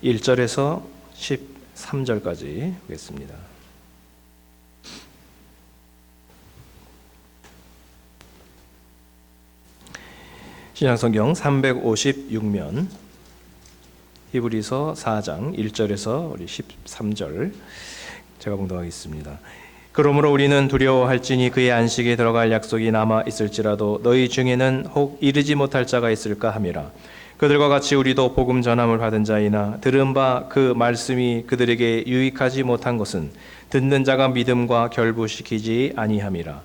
1절에서 13절까지 보겠습니다. 신약성경 356면 히브리서 4장 1절에서 13절 제가 봉독하겠습니다. 그러므로 우리는 두려워할지니 그의 안식에 들어갈 약속이 남아 있을지라도 너희 중에는 혹 이르지 못할 자가 있을까 함이라. 그들과 같이 우리도 복음 전함을 받은 자이나 들은 바 그 말씀이 그들에게 유익하지 못한 것은 듣는 자가 믿음과 결부시키지 아니함이라.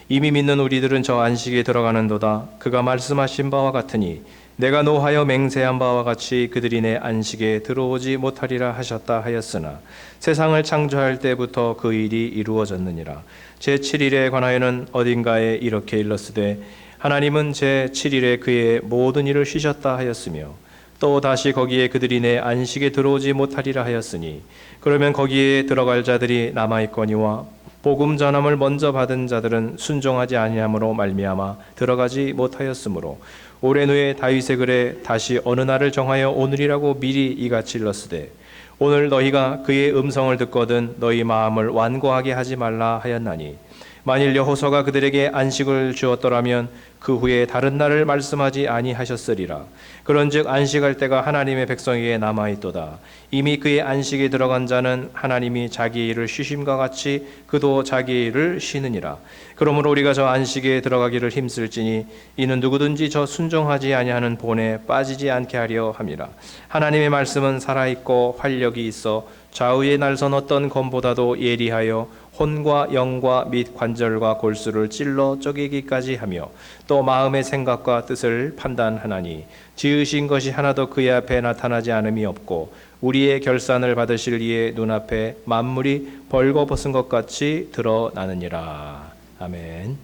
이미 믿는 우리들은 저 안식에 들어가는도다. 그가 말씀하신 바와 같으니 내가 노하여 맹세한 바와 같이 그들이 내 안식에 들어오지 못하리라 하셨다 하였으나 세상을 창조할 때부터 그 일이 이루어졌느니라. 제7일에 관하여는 어딘가에 이렇게 일렀으되 하나님은 제7일에 그의 모든 일을 쉬셨다 하였으며 또 다시 거기에 그들이 내 안식에 들어오지 못하리라 하였으니 그러면 거기에 들어갈 자들이 남아있거니와 복음 전함을 먼저 받은 자들은 순종하지 아니함으로 말미암아 들어가지 못하였으므로 오랜 후에 다윗의 글에 다시 어느 날을 정하여 오늘이라고 미리 이같이 일렀으되 오늘 너희가 그의 음성을 듣거든 너희 마음을 완고하게 하지 말라 하였나니 만일 여호수아가 그들에게 안식을 주었더라면 그 후에 다른 날을 말씀하지 아니하셨으리라. 그런즉 안식할 때가 하나님의 백성에게 남아있도다. 이미 그의 안식에 들어간 자는 하나님이 자기의 일을 쉬심과 같이 그도 자기의 일을 쉬느니라. 그러므로 우리가 저 안식에 들어가기를 힘쓸지니 이는 누구든지 저 순종하지 아니하는 본에 빠지지 않게 하려 함이라. 하나님의 말씀은 살아있고 활력이 있어 좌우의 날선 어떤 검보다도 예리하여 혼과 영과 및 관절과 골수를 찔러 쪼개기까지 하며 또 마음의 생각과 뜻을 판단하나니 지으신 것이 하나도 그의 앞에 나타나지 않음이 없고 우리의 결산을 받으실 이의 눈앞에 만물이 벌거벗은 것 같이 드러나느니라. 아멘.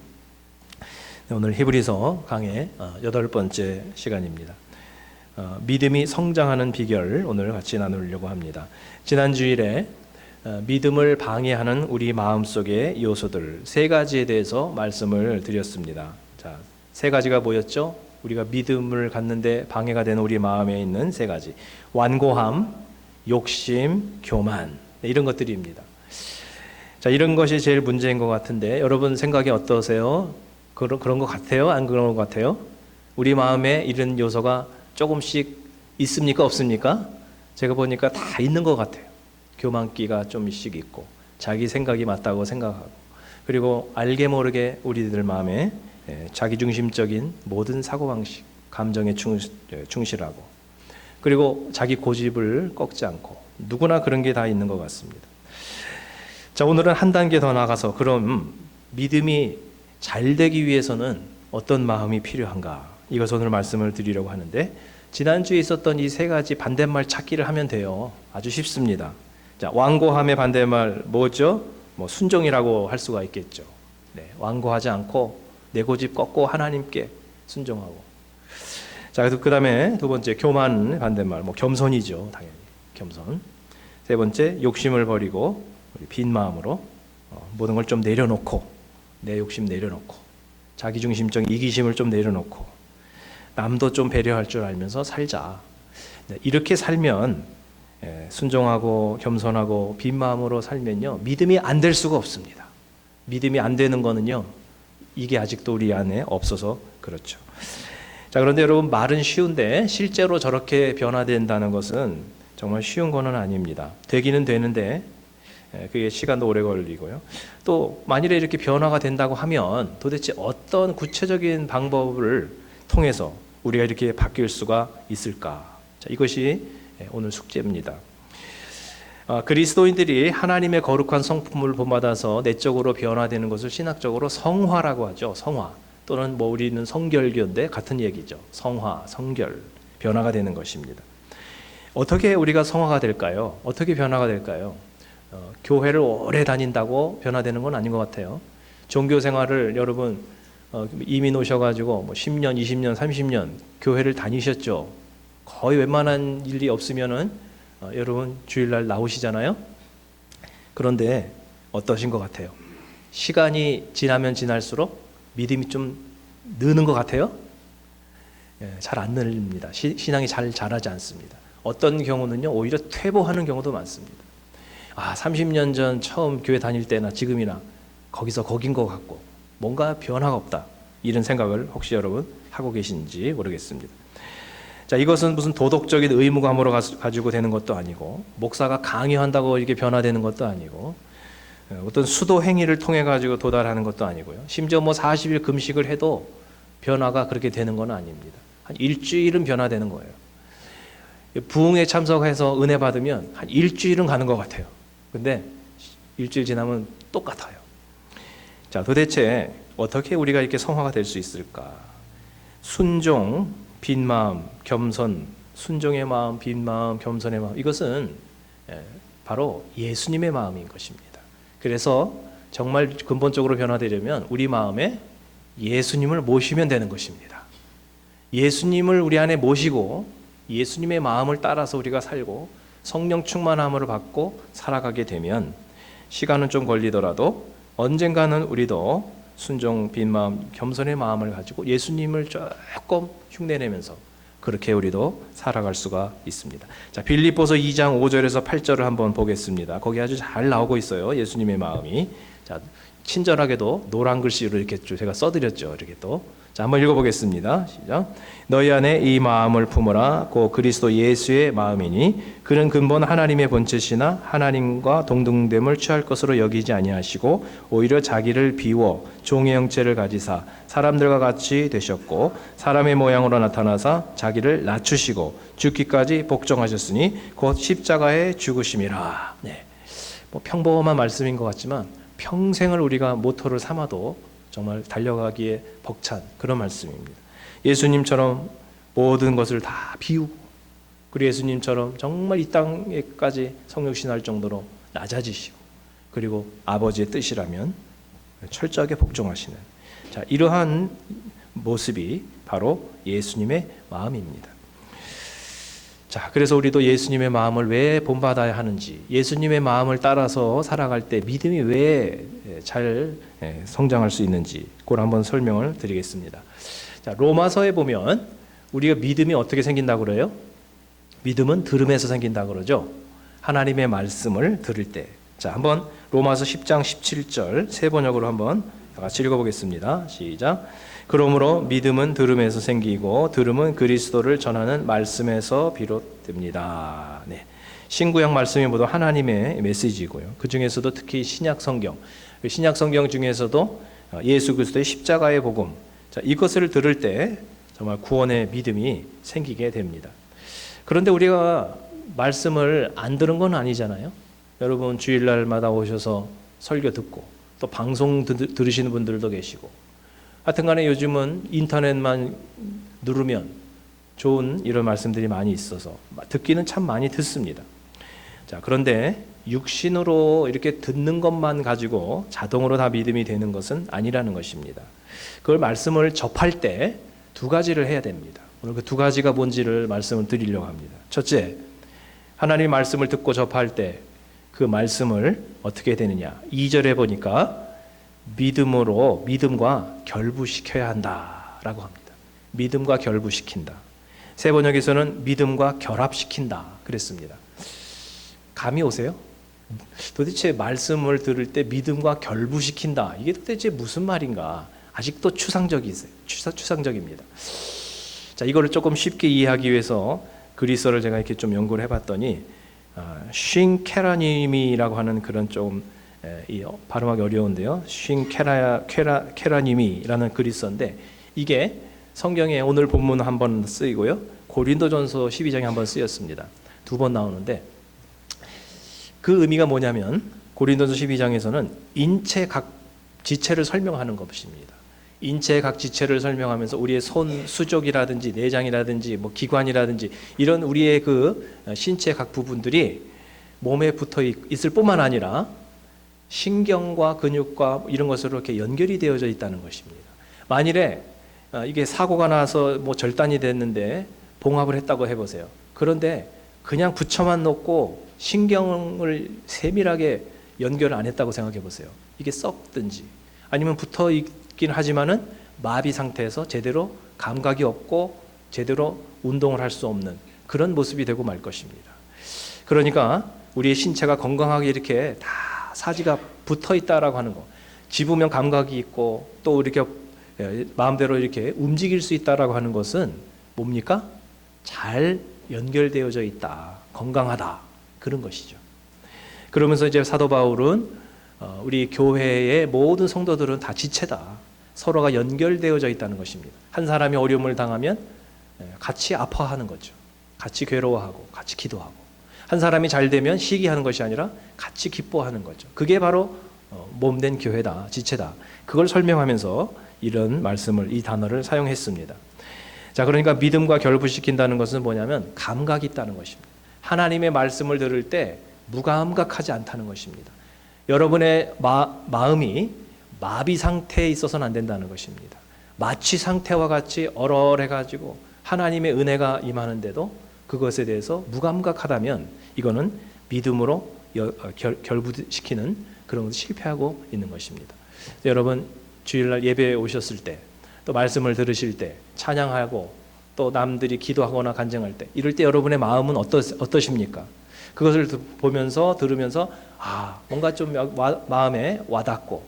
오늘 히브리서 강의 8번째 시간입니다. 믿음이 성장하는 비결 오늘 같이 나누려고 합니다. 지난 주일에 믿음을 방해하는 우리 마음속의 요소들 3가지에 대해서 말씀을 드렸습니다. 자, 3가지가 뭐였죠? 우리가 믿음을 갖는데 방해가 되는 우리 마음에 있는 3가지. 완고함, 욕심, 교만. 이런 것들입니다. 자, 이런 것이 제일 문제인 것 같은데 여러분 생각이 어떠세요? 그런 것 같아요? 안 그런 것 같아요? 우리 마음에 이런 요소가 조금씩 있습니까? 없습니까? 제가 보니까 다 있는 것 같아요. 교만기가 좀씩 있고 자기 생각이 맞다고 생각하고 그리고 알게 모르게 우리들 마음에 자기중심적인 모든 사고방식, 감정에 충실하고 그리고 자기 고집을 꺾지 않고 누구나 그런 게 다 있는 것 같습니다. 자, 오늘은 한 단계 더 나가서 그럼 믿음이 잘 되기 위해서는 어떤 마음이 필요한가 이것을 오늘 말씀을 드리려고 하는데 지난주에 있었던 이 3가지 반대말 찾기를 하면 돼요. 아주 쉽습니다. 자, 완고함의 반대말 뭐죠? 순종이라고 할 수가 있겠죠. 네, 완고하지 않고 내 고집 꺾고 하나님께 순종하고. 자, 그 다음에 2번째 교만 반대말 겸손이죠. 당연히 겸손. 3번째 욕심을 버리고 빈 마음으로 모든 걸 좀 내려놓고 내 욕심 내려놓고 자기중심적 이기심을 좀 내려놓고 남도 좀 배려할 줄 알면서 살자. 네, 이렇게 살면 순종하고 겸손하고 빈 마음으로 살면요 믿음이 안 될 수가 없습니다. 믿음이 안 되는 거는요 이게 아직도 우리 안에 없어서 그렇죠. 자, 그런데 여러분 말은 쉬운데 실제로 저렇게 변화된다는 것은 정말 쉬운 거는 아닙니다. 되기는 되는데 그게 시간도 오래 걸리고요. 또 만일에 이렇게 변화가 된다고 하면 도대체 어떤 구체적인 방법을 통해서 우리가 이렇게 바뀔 수가 있을까? 자, 이것이 오늘 숙제입니다. 그리스도인들이 하나님의 거룩한 성품을 본받아서 내적으로 변화되는 것을 신학적으로 성화라고 하죠. 성화 또는 우리는 성결교인데 같은 얘기죠. 성화, 성결, 변화가 되는 것입니다. 어떻게 우리가 성화가 될까요? 어떻게 변화가 될까요? 교회를 오래 다닌다고 변화되는 건 아닌 것 같아요. 종교 생활을 여러분 이민 오셔가지고 10년, 20년, 30년 교회를 다니셨죠. 거의 웬만한 일이 없으면은 여러분 주일날 나오시잖아요. 그런데 어떠신 것 같아요? 시간이 지나면 지날수록 믿음이 좀 느는 것 같아요? 잘 안 늘립니다. 신앙이 잘 자라지 않습니다. 어떤 경우는요, 오히려 퇴보하는 경우도 많습니다. 30년 전 처음 교회 다닐 때나 지금이나 거기서 거긴 것 같고 뭔가 변화가 없다, 이런 생각을 혹시 여러분 하고 계신지 모르겠습니다. 자, 이것은 무슨 도덕적인 의무감으로 가지고 되는 것도 아니고, 목사가 강요한다고 이게 변화되는 것도 아니고, 어떤 수도 행위를 통해 가지고 도달하는 것도 아니고요. 심지어 40일 금식을 해도 변화가 그렇게 되는 건 아닙니다. 한 일주일은 변화되는 거예요. 부흥에 참석해서 은혜 받으면 한 일주일은 가는 것 같아요. 근데 일주일 지나면 똑같아요. 자, 도대체 어떻게 우리가 이렇게 성화가 될 수 있을까? 순종, 빈 마음, 겸손, 순종의 마음, 빈 마음, 겸손의 마음, 이것은 바로 예수님의 마음인 것입니다. 그래서 정말 근본적으로 변화되려면 우리 마음에 예수님을 모시면 되는 것입니다. 예수님을 우리 안에 모시고 예수님의 마음을 따라서 우리가 살고 성령 충만함을 받고 살아가게 되면, 시간은 좀 걸리더라도 언젠가는 우리도 순종, 빈 마음, 겸손의 마음을 가지고 예수님을 조금 흉내내면서 그렇게 우리도 살아갈 수가 있습니다. 자, 빌립보서 2장 5절에서 8절을 한번 보겠습니다. 거기 아주 잘 나오고 있어요, 예수님의 마음이. 자, 친절하게도 노란 글씨로 이렇게 제가 써드렸죠. 이렇게 또. 자, 한번 읽어보겠습니다. 시작. 너희 안에 이 마음을 품으라. 곧 그리스도 예수의 마음이니 그는 근본 하나님의 본체시나 하나님과 동등됨을 취할 것으로 여기지 아니하시고 오히려 자기를 비워 종의 형체를 가지사 사람들과 같이 되셨고 사람의 모양으로 나타나사 자기를 낮추시고 죽기까지 복종하셨으니 곧 십자가에 죽으심이라. 네. 평범한 말씀인 것 같지만 평생을 우리가 모토를 삼아도 정말 달려가기에 벅찬 그런 말씀입니다. 예수님처럼 모든 것을 다 비우고, 그리고 예수님처럼 정말 이 땅에까지 성육신할 정도로 낮아지시고, 그리고 아버지의 뜻이라면 철저하게 복종하시는, 자, 이러한 모습이 바로 예수님의 마음입니다. 자, 그래서 우리도 예수님의 마음을 왜 본받아야 하는지, 예수님의 마음을 따라서 살아갈 때 믿음이 왜 잘 성장할 수 있는지 그걸 한번 설명을 드리겠습니다. 자, 로마서에 보면 우리가 믿음이 어떻게 생긴다고 그래요? 믿음은 들음에서 생긴다고 그러죠. 하나님의 말씀을 들을 때. 자, 한번 로마서 10장 17절 세 번역으로 한번 같이 읽어보겠습니다. 시작. 그러므로 믿음은 들음에서 생기고 들음은 그리스도를 전하는 말씀에서 비롯됩니다. 네. 신구약 말씀이 모두 하나님의 메시지고요. 그 중에서도 특히 신약 성경 중에서도 예수 그리스도의 십자가의 복음, 자, 이것을 들을 때 정말 구원의 믿음이 생기게 됩니다. 그런데 우리가 말씀을 안 들은 건 아니잖아요. 여러분 주일날마다 오셔서 설교 듣고 또 방송 들으시는 분들도 계시고, 하여튼간에 요즘은 인터넷만 누르면 좋은 이런 말씀들이 많이 있어서 듣기는 참 많이 듣습니다. 자, 그런데 육신으로 이렇게 듣는 것만 가지고 자동으로 다 믿음이 되는 것은 아니라는 것입니다. 그걸 말씀을 접할 때 두 가지를 해야 됩니다. 오늘 그 두 가지가 뭔지를 말씀을 드리려고 합니다. 첫째, 하나님의 말씀을 듣고 접할 때 그 말씀을 어떻게 되느냐. 2절에 보니까 믿음과 결부시켜야 한다라고 합니다. 믿음과 결부시킨다. 세 번역에서는 믿음과 결합시킨다 그랬습니다. 감이 오세요? 도대체 말씀을 들을 때 믿음과 결부시킨다, 이게 도대체 무슨 말인가? 아직도 추상적입니다. 자, 이거를 조금 쉽게 이해하기 위해서 그리스어를 제가 이렇게 좀 연구를 해봤더니 쉰케라님이라고 하는 그런 좀 발음하기 어려운데요. 쉰케라님이라는 그리스어인데, 이게 성경에 오늘 본문 한번 쓰이고요, 고린도전서 12장에 한번 쓰였습니다. 두 번 나오는데, 그 의미가 뭐냐면 고린도서 12장에서는 인체 각 지체를 설명하는 것입니다. 인체의 각 지체를 설명하면서 우리의 손 수족이라든지 내장이라든지 뭐 기관이라든지 이런 우리의 그 신체 각 부분들이 몸에 붙어 있을 뿐만 아니라 신경과 근육과 이런 것으로 이렇게 연결이 되어져 있다는 것입니다. 만일에 이게 사고가 나서 뭐 절단이 됐는데 봉합을 했다고 해보세요. 그런데 그냥 붙여만 놓고 신경을 세밀하게 연결을 안 했다고 생각해 보세요. 이게 썩든지 아니면 붙어 있긴 하지만은 마비 상태에서 제대로 감각이 없고 제대로 운동을 할 수 없는 그런 모습이 되고 말 것입니다. 그러니까 우리의 신체가 건강하게 이렇게 다 사지가 붙어 있다라고 하는 거, 집으면 감각이 있고 또 이렇게 마음대로 이렇게 움직일 수 있다라고 하는 것은 뭡니까? 잘 연결되어져 있다, 건강하다, 그런 것이죠. 그러면서 이제 사도 바울은 우리 교회의 모든 성도들은 다 지체다, 서로가 연결되어져 있다는 것입니다. 한 사람이 어려움을 당하면 같이 아파하는 거죠. 같이 괴로워하고 같이 기도하고, 한 사람이 잘 되면 시기하는 것이 아니라 같이 기뻐하는 거죠. 그게 바로 몸된 교회다, 지체다. 그걸 설명하면서 이런 말씀을, 이 단어를 사용했습니다. 자, 그러니까 믿음과 결부시킨다는 것은 뭐냐면 감각이 있다는 것입니다. 하나님의 말씀을 들을 때 무감각하지 않다는 것입니다. 여러분의 마음이 마비 상태에 있어서는 안 된다는 것입니다. 마취 상태와 같이 얼얼해가지고 하나님의 은혜가 임하는데도 그것에 대해서 무감각하다면 이거는 믿음으로 결부시키는 그런 것을 실패하고 있는 것입니다. 여러분, 주일날 예배에 오셨을 때, 또 말씀을 들으실 때, 찬양하고 또 남들이 기도하거나 간증할 때, 이럴 때 여러분의 마음은 어떠십니까? 그것을 보면서 들으면서 뭔가 좀 마음에 와닿고,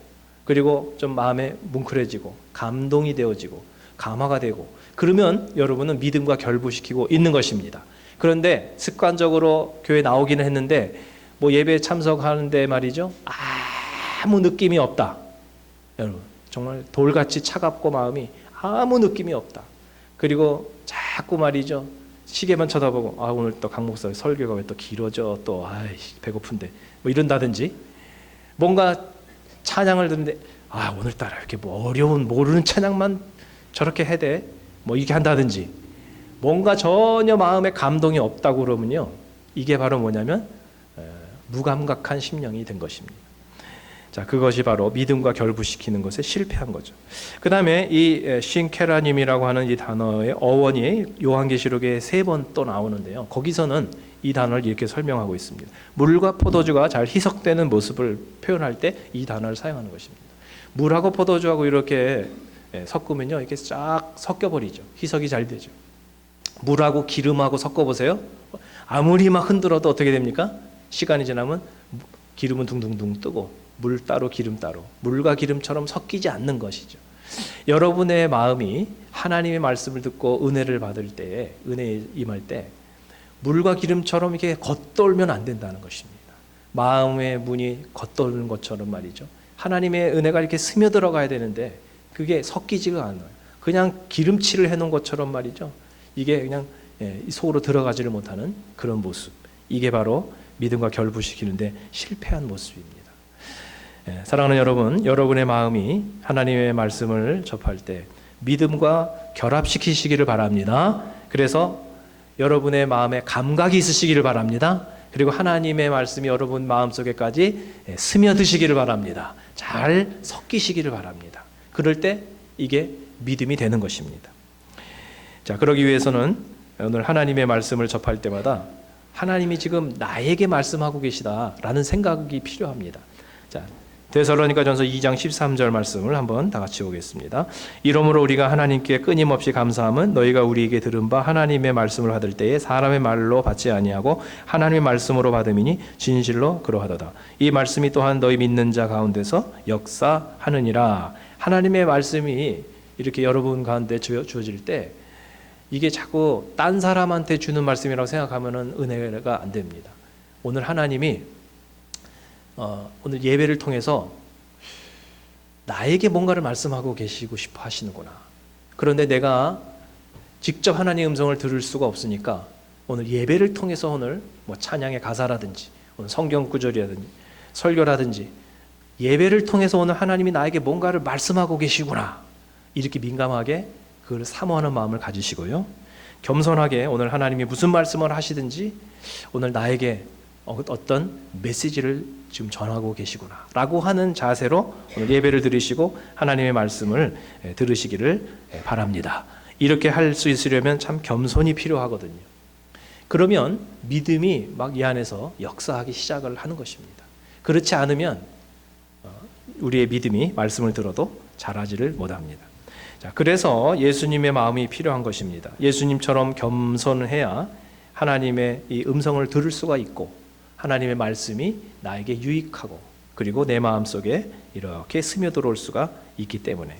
그리고 좀 마음에 뭉클해지고 감동이 되어지고 감화가 되고, 그러면 여러분은 믿음과 결부시키고 있는 것입니다. 그런데 습관적으로 교회 나오기는 했는데 뭐 예배에 참석하는데 말이죠, 아무 느낌이 없다. 여러분, 정말 돌같이 차갑고 마음이 아무 느낌이 없다. 그리고 자꾸 말이죠, 시계만 쳐다보고 오늘 또 강 목사의 설교가 왜 또 길어져, 또 배고픈데, 뭐 이런다든지, 뭔가 찬양을 듣는데 오늘따라 이렇게 뭐 어려운 모르는 찬양만 저렇게 해대, 뭐 이렇게 한다든지, 뭔가 전혀 마음에 감동이 없다고 그러면요, 이게 바로 뭐냐면 무감각한 심령이 된 것입니다. 자, 그것이 바로 믿음과 결부시키는 것에 실패한 거죠. 그 다음에 이 신케라님이라고 하는 이 단어의 어원이 요한계시록에 3번 또 나오는데요, 거기서는 이 단어를 이렇게 설명하고 있습니다. 물과 포도주가 잘 희석되는 모습을 표현할 때 이 단어를 사용하는 것입니다. 물하고 포도주하고 이렇게 섞으면요, 이렇게 쫙 섞여버리죠. 희석이 잘 되죠. 물하고 기름하고 섞어보세요. 아무리 막 흔들어도 어떻게 됩니까? 시간이 지나면 기름은 둥둥둥 뜨고 물 따로 기름 따로, 물과 기름처럼 섞이지 않는 것이죠. 여러분의 마음이 하나님의 말씀을 듣고 은혜를 받을 때에, 은혜에 임할 때 물과 기름처럼 이렇게 겉돌면 안 된다는 것입니다. 마음의 문이 겉도는 것처럼 말이죠, 하나님의 은혜가 이렇게 스며들어가야 되는데 그게 섞이지가 않아요. 그냥 기름칠을 해놓은 것처럼 말이죠, 이게 그냥 속으로 들어가지를 못하는 그런 모습, 이게 바로 믿음과 결부시키는데 실패한 모습입니다. 사랑하는 여러분, 여러분의 마음이 하나님의 말씀을 접할 때 믿음과 결합시키시기를 바랍니다. 그래서 여러분의 마음에 감각이 있으시기를 바랍니다. 그리고 하나님의 말씀이 여러분 마음속에까지 스며드시기를 바랍니다. 잘 섞이시기를 바랍니다. 그럴 때 이게 믿음이 되는 것입니다. 자, 그러기 위해서는 오늘 하나님의 말씀을 접할 때마다 하나님이 지금 나에게 말씀하고 계시다라는 생각이 필요합니다. 자, 데살로니가전서 2장 13절 말씀을 한번 다 같이 보겠습니다. 이러므로 우리가 하나님께 끊임없이 감사함은 너희가 우리에게 들은 바 하나님의 말씀을 받을 때에 사람의 말로 받지 아니하고 하나님의 말씀으로 받음이니 진실로 그러하도다. 이 말씀이 또한 너희 믿는 자 가운데서 역사하느니라. 하나님의 말씀이 이렇게 여러분 가운데 주어질 때 이게 자꾸 딴 사람한테 주는 말씀이라고 생각하면 은혜가 안 됩니다. 오늘 하나님이 오늘 예배를 통해서 나에게 뭔가를 말씀하고 계시고 싶어 하시는구나. 그런데 내가 직접 하나님의 음성을 들을 수가 없으니까 오늘 예배를 통해서 오늘 뭐 찬양의 가사라든지 오늘 성경 구절이라든지 설교라든지 예배를 통해서 오늘 하나님이 나에게 뭔가를 말씀하고 계시구나, 이렇게 민감하게 그걸 사모하는 마음을 가지시고요, 겸손하게 오늘 하나님이 무슨 말씀을 하시든지 오늘 나에게 어떤 메시지를 지금 전하고 계시구나 라고 하는 자세로 오늘 예배를 드리시고 하나님의 말씀을 들으시기를 바랍니다. 이렇게 할 수 있으려면 참 겸손이 필요하거든요. 그러면 믿음이 막 이 안에서 역사하기 시작을 하는 것입니다. 그렇지 않으면 우리의 믿음이 말씀을 들어도 자라지를 못합니다. 자, 그래서 예수님의 마음이 필요한 것입니다. 예수님처럼 겸손해야 하나님의 이 음성을 들을 수가 있고 하나님의 말씀이 나에게 유익하고 그리고 내 마음속에 이렇게 스며들어올 수가 있기 때문에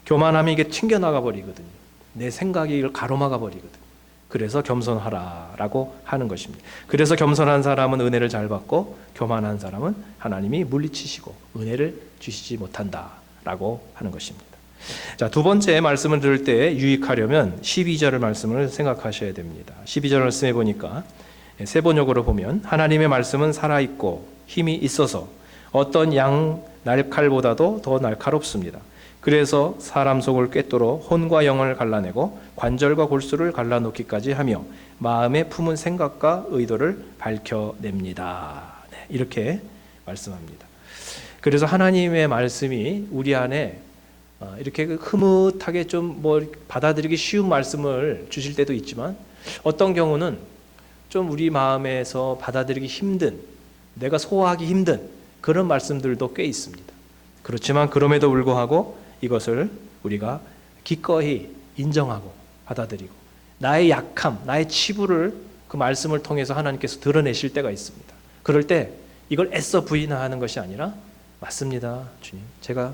교만함이 이게 튕겨나가 버리거든요. 내 생각이 이걸 가로막아 버리거든요. 그래서 겸손하라라고 하는 것입니다. 그래서 겸손한 사람은 은혜를 잘 받고 교만한 사람은 하나님이 물리치시고 은혜를 주시지 못한다라고 하는 것입니다. 자, 두 번째 말씀을 들을 때 유익하려면 12절의 말씀을 생각하셔야 됩니다. 12절 말씀해 보니까 세 번역으로 보면 하나님의 말씀은 살아있고 힘이 있어서 어떤 양 날칼보다도 더 날카롭습니다. 그래서 사람 속을 꿰뚫어 혼과 영을 갈라내고 관절과 골수를 갈라놓기까지 하며 마음에 품은 생각과 의도를 밝혀냅니다. 네, 이렇게 말씀합니다. 그래서 하나님의 말씀이 우리 안에 이렇게 흐뭇하게 좀 받아들이기 쉬운 말씀을 주실 때도 있지만 어떤 경우는 좀 우리 마음에서 받아들이기 힘든, 내가 소화하기 힘든 그런 말씀들도 꽤 있습니다. 그렇지만 그럼에도 불구하고 이것을 우리가 기꺼이 인정하고 받아들이고 나의 약함, 나의 치부를 그 말씀을 통해서 하나님께서 드러내실 때가 있습니다. 그럴 때 이걸 애써 부인하는 것이 아니라 맞습니다, 주님.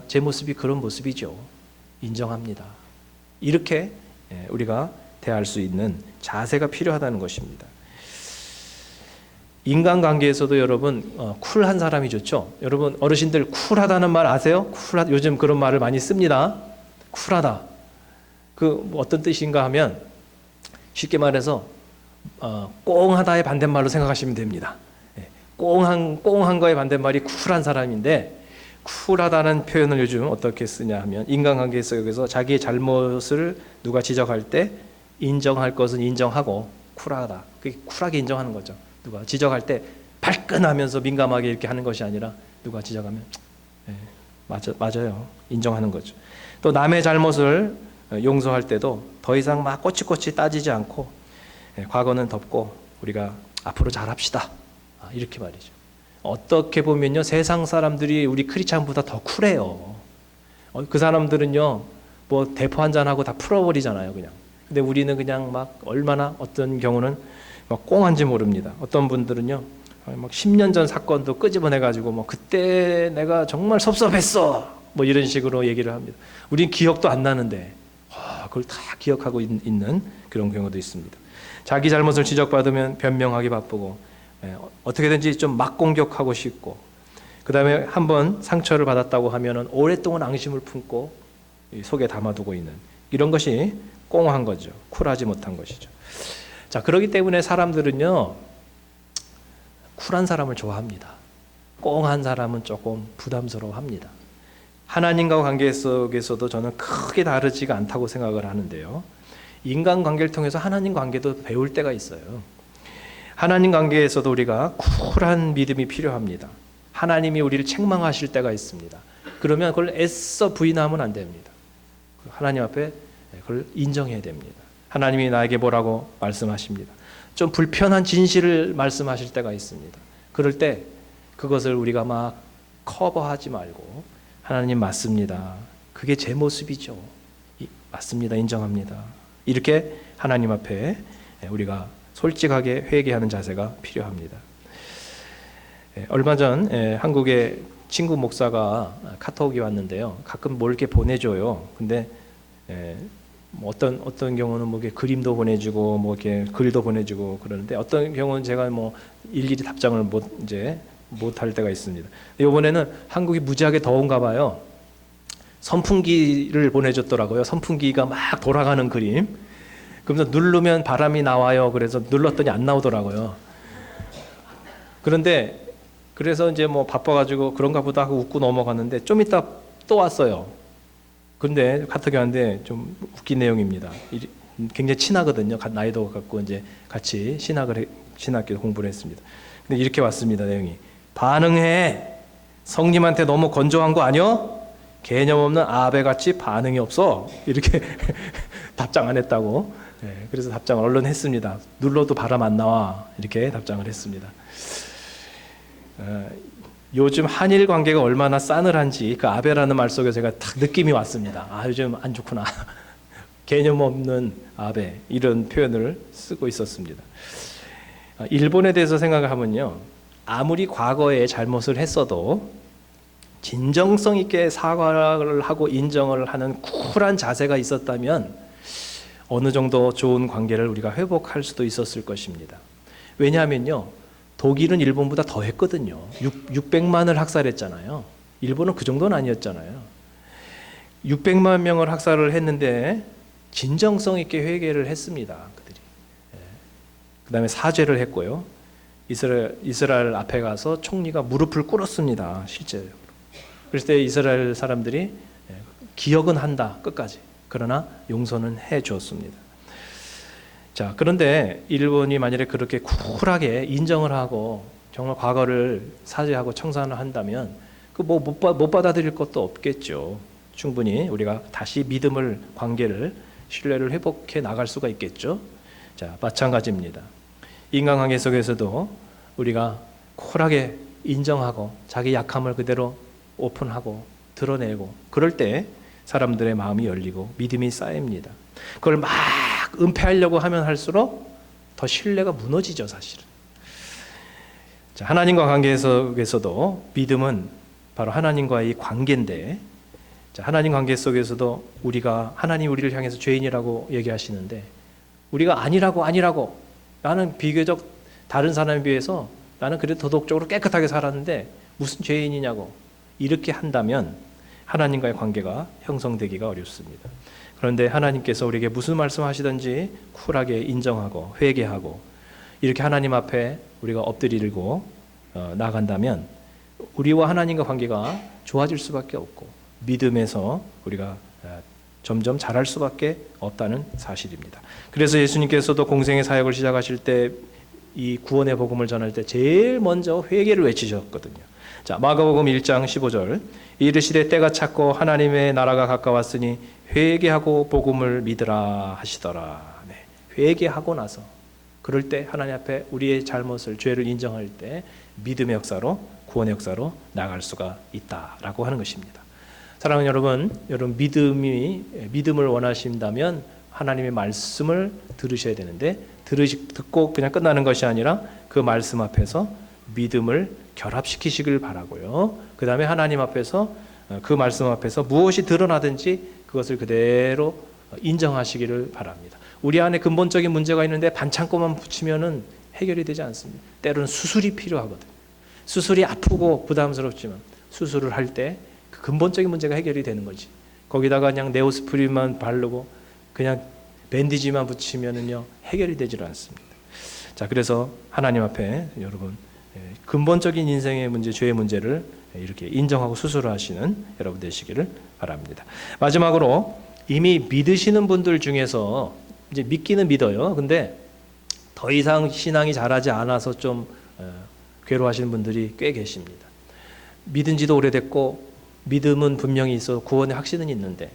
제 모습이 그런 모습이죠. 인정합니다. 이렇게 우리가 대할 수 있는 자세가 필요하다는 것입니다. 인간관계에서도 여러분 쿨한 사람이 좋죠. 여러분 어르신들 쿨하다는 말 아세요? 요즘 그런 말을 많이 씁니다. 쿨하다. 어떤 뜻인가 하면 쉽게 말해서 꽁하다의 반대말로 생각하시면 됩니다. 꽁한 거의 반대말이 쿨한 사람인데 쿨하다는 표현을 요즘 어떻게 쓰냐 하면 인간관계 속에서 자기의 잘못을 누가 지적할 때 인정할 것은 인정하고 쿨하다. 그게 쿨하게 인정하는 거죠. 누가 지적할 때 발끈하면서 민감하게 이렇게 하는 것이 아니라 누가 지적하면 맞아요. 인정하는 거죠. 또 남의 잘못을 용서할 때도 더 이상 막 꼬치꼬치 따지지 않고 과거는 덮고 우리가 앞으로 잘합시다. 이렇게 말이죠. 어떻게 보면요 세상 사람들이 우리 크리스찬보다 더 쿨해요. 그 사람들은요 뭐 대포 한잔 하고 다 풀어버리잖아요 그냥. 근데 우리는 그냥 막 얼마나 어떤 경우는 막 꽁한지 모릅니다. 어떤 분들은요 막 10년 전 사건도 끄집어내가지고 뭐 그때 내가 정말 섭섭했어 뭐 이런 식으로 얘기를 합니다. 우린 기억도 안 나는데 그걸 다 기억하고 있는 그런 경우도 있습니다. 자기 잘못을 지적받으면 변명하기 바쁘고 어떻게든지 좀 막 공격하고 싶고 그 다음에 한번 상처를 받았다고 하면은 오랫동안 앙심을 품고 속에 담아두고 있는 이런 것이 꽁한 거죠. 쿨하지 못한 것이죠. 자, 그렇기 때문에 사람들은요 쿨한 사람을 좋아합니다. 꽁한 사람은 조금 부담스러워합니다. 하나님과 관계 속에서도 저는 크게 다르지가 않다고 생각을 하는데요. 인간관계를 통해서 하나님 관계도 배울 때가 있어요. 하나님 관계에서도 우리가 쿨한 믿음이 필요합니다. 하나님이 우리를 책망하실 때가 있습니다. 그러면 그걸 애써 부인하면 안 됩니다. 하나님 앞에 그걸 인정해야 됩니다. 하나님이 나에게 뭐라고 말씀하십니다. 좀 불편한 진실을 말씀하실 때가 있습니다. 그럴 때 그것을 우리가 막 커버하지 말고 하나님 맞습니다. 그게 제 모습이죠. 맞습니다. 인정합니다. 이렇게 하나님 앞에 우리가 솔직하게 회개하는 자세가 필요합니다. 얼마 전 한국에 친구 목사가 카톡이 왔는데요. 가끔 뭘 이렇게 보내줘요. 근데 뭐 어떤 경우는 뭐 이렇게 그림도 보내주고 뭐 이렇게 글도 보내주고 그러는데 어떤 경우는 제가 뭐 일일이 답장을 못 할 때가 있습니다. 이번에는 한국이 무지하게 더운가 봐요. 선풍기를 보내줬더라고요. 선풍기가 막 돌아가는 그림. 그러면서 누르면 바람이 나와요. 그래서 눌렀더니 안 나오더라고요. 그래서 이제 뭐 바빠가지고 그런가 보다 하고 웃고 넘어갔는데 좀 이따 또 왔어요. 그런데 카톡이 왔는데 좀 웃긴 내용입니다. 굉장히 친하거든요. 나이도 같고 이제 같이 신학교 공부를 했습니다. 근데 이렇게 왔습니다. 내용이 반응해. 성님한테 너무 건조한 거 아니요? 개념 없는 아베같이 반응이 없어. 이렇게 답장 안 했다고. 그래서 답장을 얼른 했습니다. 눌러도 바람 안 나와. 이렇게 답장을 했습니다. 요즘 한일 관계가 얼마나 싸늘한지 그 아베라는 말 속에 제가 딱 느낌이 왔습니다. 요즘 안 좋구나. 개념 없는 아베 이런 표현을 쓰고 있었습니다. 일본에 대해서 생각하면요, 아무리 과거에 잘못을 했어도 진정성 있게 사과를 하고 인정을 하는 쿨한 자세가 있었다면 어느 정도 좋은 관계를 우리가 회복할 수도 있었을 것입니다. 왜냐하면요, 독일은 일본보다 더 했거든요. 600만을 학살했잖아요. 일본은 그 정도는 아니었잖아요. 600만 명을 학살을 했는데 진정성 있게 회개를 했습니다. 그들이. 그 다음에 사죄를 했고요. 이스라엘 앞에 가서 총리가 무릎을 꿇었습니다. 실제로. 그랬을 때 이스라엘 사람들이 기억은 한다, 끝까지. 그러나 용서는 해 주었습니다. 자, 그런데 일본이 만약에 그렇게 쿨하게 인정을 하고 정말 과거를 사죄하고 청산을 한다면 그 뭐 못 받아들일 것도 없겠죠. 충분히 우리가 다시 믿음을, 관계를, 신뢰를 회복해 나갈 수가 있겠죠. 자, 마찬가지입니다. 인간관계 속에서도 우리가 쿨하게 인정하고 자기 약함을 그대로 오픈하고 드러내고 그럴 때 사람들의 마음이 열리고 믿음이 쌓입니다. 그걸 막 은폐하려고 하면 할수록 더 신뢰가 무너지죠, 사실은. 자, 하나님과 관계 속에서도 믿음은 바로 하나님과의 관계인데, 자, 하나님 관계 속에서도 우리가 하나님 우리를 향해서 죄인이라고 얘기하시는데 우리가 아니라고 나는 비교적 다른 사람에 비해서 나는 그래도 도덕적으로 깨끗하게 살았는데 무슨 죄인이냐고 이렇게 한다면 하나님과의 관계가 형성되기가 어렵습니다. 그런데 하나님께서 우리에게 무슨 말씀하시든지 쿨하게 인정하고 회개하고 이렇게 하나님 앞에 우리가 엎드리고 나간다면 우리와 하나님과 관계가 좋아질 수밖에 없고 믿음에서 우리가 점점 자랄 수밖에 없다는 사실입니다. 그래서 예수님께서도 공생의 사역을 시작하실 때 이 구원의 복음을 전할 때 제일 먼저 회개를 외치셨거든요. 자, 마가복음 1장 15절 이르시되 때가 찼고 하나님의 나라가 가까웠으니 회개하고 복음을 믿으라 하시더라. 네, 회개하고 나서 그럴 때 하나님 앞에 우리의 잘못을, 죄를 인정할 때 믿음의 역사로, 구원의 역사로 나갈 수가 있다라고 하는 것입니다. 사랑하는 여러분 믿음을 원하신다면 하나님의 말씀을 들으셔야 되는데 듣고 그냥 끝나는 것이 아니라 그 말씀 앞에서 믿음을 결합시키시길 바라고요. 그 다음에 하나님 앞에서 그 말씀 앞에서 무엇이 드러나든지 그것을 그대로 인정하시기를 바랍니다. 우리 안에 근본적인 문제가 있는데 반창고만 붙이면은 해결이 되지 않습니다. 때로는 수술이 필요하거든요. 수술이 아프고 부담스럽지만 수술을 할 때 그 근본적인 문제가 해결이 되는 거지. 거기다가 그냥 네오스프린만 바르고 그냥 밴디지만 붙이면은요 해결이 되질 않습니다. 자, 그래서 하나님 앞에 여러분 근본적인 인생의 문제, 죄의 문제를 이렇게 인정하고 수술을 하시는 여러분 되시기를 바랍니다. 마지막으로 이미 믿으시는 분들 중에서 이제 믿기는 믿어요. 근데 더 이상 신앙이 자라지 않아서 좀 괴로워하시는 분들이 꽤 계십니다. 믿은 지도 오래됐고 믿음은 분명히 있어 구원의 확신은 있는데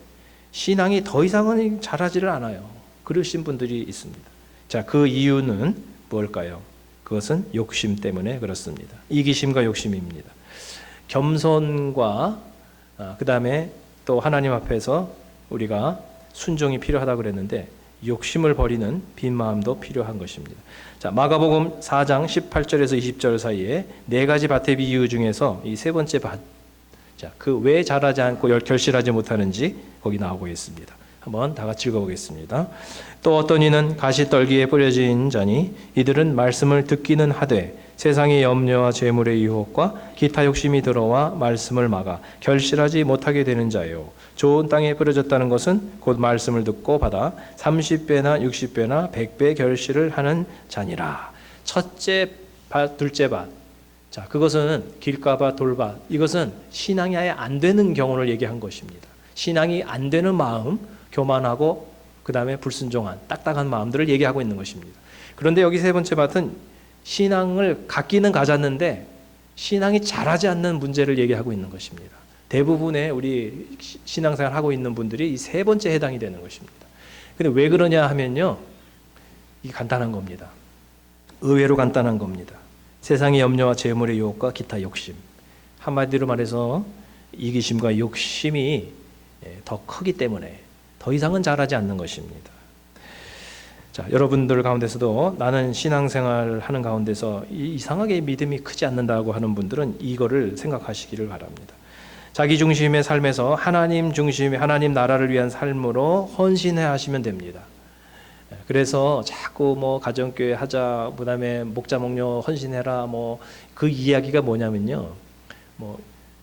신앙이 더 이상은 자라지를 않아요. 그러신 분들이 있습니다. 자, 그 이유는 뭘까요? 그것은 욕심 때문에 그렇습니다. 이기심과 욕심입니다. 겸손과 그 다음에 또 하나님 앞에서 우리가 순종이 필요하다고 그랬는데 욕심을 버리는 빈 마음도 필요한 것입니다. 자, 마가복음 4장 18절에서 20절 사이에 네 가지 밭의 비유 중에서 이 세 번째 밭, 자, 그 왜 자라지 않고 결실하지 못하는지 거기 나오고 있습니다. 한번 다 같이 읽어보겠습니다. 또 어떤 이는 가시떨기에 뿌려진 자니 이들은 말씀을 듣기는 하되 세상의 염려와 재물의 유혹과 기타 욕심이 들어와 말씀을 막아 결실하지 못하게 되는 자요. 좋은 땅에 뿌려졌다는 것은 곧 말씀을 듣고 받아 30배나 60배나 100배 결실을 하는 자니라. 첫째 밭, 둘째 밭. 자, 그것은 길가밭, 돌밭. 이것은 신앙이 아예 안 되는 경우를 얘기한 것입니다. 신앙이 안 되는 마음, 교만하고 그 다음에 불순종한 딱딱한 마음들을 얘기하고 있는 것입니다. 그런데 여기 세 번째 밭은 신앙을 갖기는 가졌는데 신앙이 자라지 않는 문제를 얘기하고 있는 것입니다. 대부분의 우리 신앙생활 하고 있는 분들이 이 세 번째 해당이 되는 것입니다. 근데 왜 그러냐 하면요, 이게 간단한 겁니다. 의외로 간단한 겁니다. 세상의 염려와 재물의 유혹과 기타 욕심. 한마디로 말해서 이기심과 욕심이 더 크기 때문에 더 이상은 자라지 않는 것입니다. 자, 여러분들 가운데서도 나는 신앙생활 하는 가운데서 이상하게 믿음이 크지 않는다고 하는 분들은 이거를 생각하시기를 바랍니다. 자기 중심의 삶에서 하나님 중심의 하나님 나라를 위한 삶으로 헌신해 하시면 됩니다. 그래서 자꾸 뭐 가정교회 하자, 그다음에 목자 목녀 헌신해라, 뭐 그 이야기가 뭐냐면요, 뭐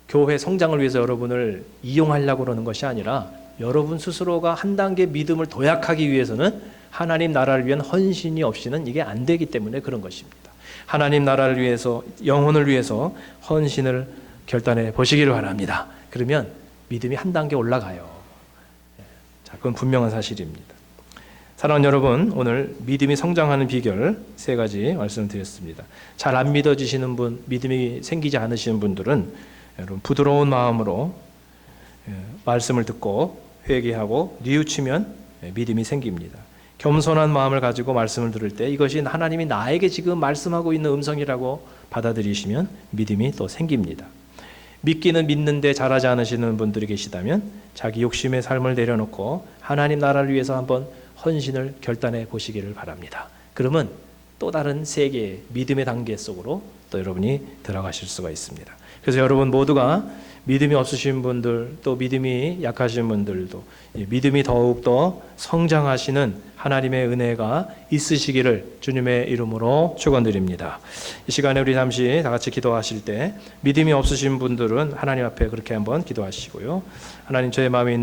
교회 성장을 위해서 여러분을 이용하려고 그러는 것이 아니라 여러분 스스로가 한 단계 믿음을 도약하기 위해서는 하나님 나라를 위한 헌신이 없이는 이게 안 되기 때문에 그런 것입니다. 하나님 나라를 위해서, 영혼을 위해서 헌신을 결단해 보시기를 바랍니다. 그러면 믿음이 한 단계 올라가요. 자, 그건 분명한 사실입니다. 사랑하는 여러분, 오늘 믿음이 성장하는 비결 3가지 말씀드렸습니다. 잘 안 믿어지시는 분, 믿음이 생기지 않으시는 분들은 여러분 부드러운 마음으로 말씀을 듣고 회개하고 뉘우치면 믿음이 생깁니다. 겸손한 마음을 가지고 말씀을 들을 때 이것이 하나님이 나에게 지금 말씀하고 있는 음성이라고 받아들이시면 믿음이 또 생깁니다. 믿기는 믿는데 잘하지 않으시는 분들이 계시다면 자기 욕심의 삶을 내려놓고 하나님 나라를 위해서 한번 헌신을 결단해 보시기를 바랍니다. 그러면 또 다른 세계의 믿음의 단계 속으로 또 여러분이 들어가실 수가 있습니다. 그래서 여러분 모두가 믿음이 없으신 분들, 또 믿음이 약하신 분들도 믿음이 더욱더 성장하시는 하나님의 은혜가 있으시기를 주님의 이름으로 축원드립니다. 이 시간에 우리 잠시 다 같이 기도하실 때 믿음이 없으신 분들은 하나님 앞에 그렇게 한번 기도하시고요. 하나님, 저의 마음에 있는